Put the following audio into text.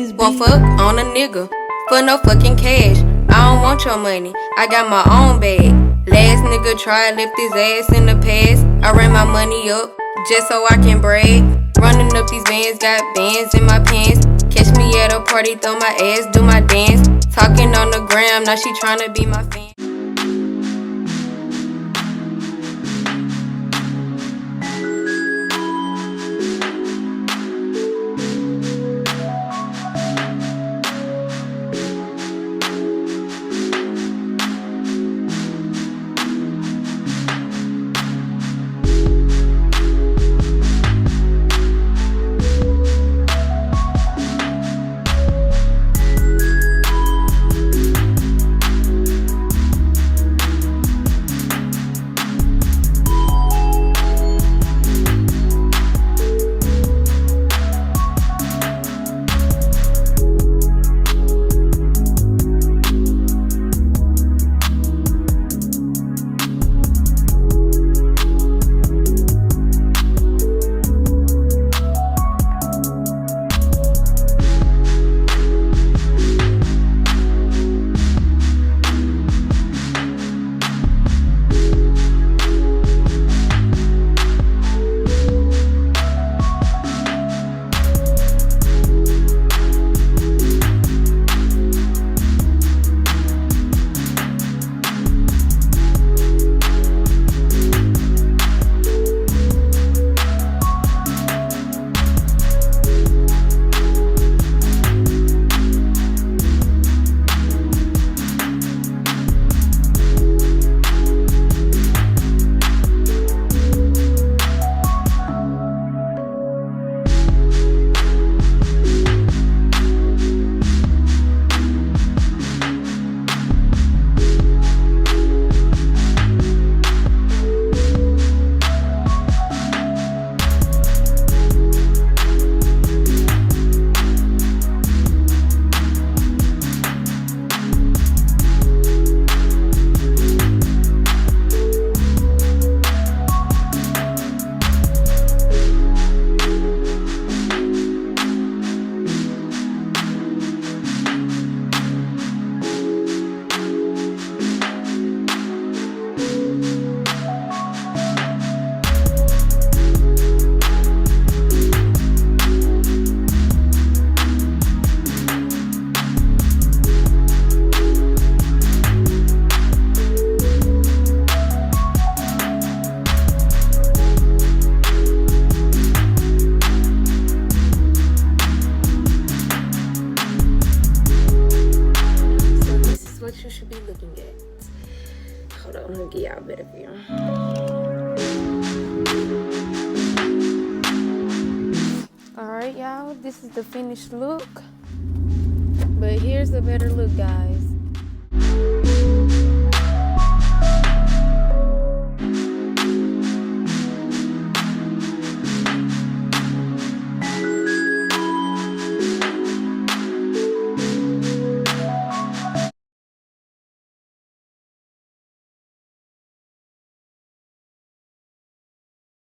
Won't fuck on a nigga for no fucking cash. I don't want your money, I got my own bag. Last nigga tried lift his ass in the past. I ran my money up just so I can brag. Running up these bands, got bands in my pants. Catch me at a party, throw my ass, do my dance. Talking on the gram, now she tryna be my fan. You should be looking at. Hold on, let me get y'all a better view. Alright, y'all, this is the finished look. But here's a better look, guys.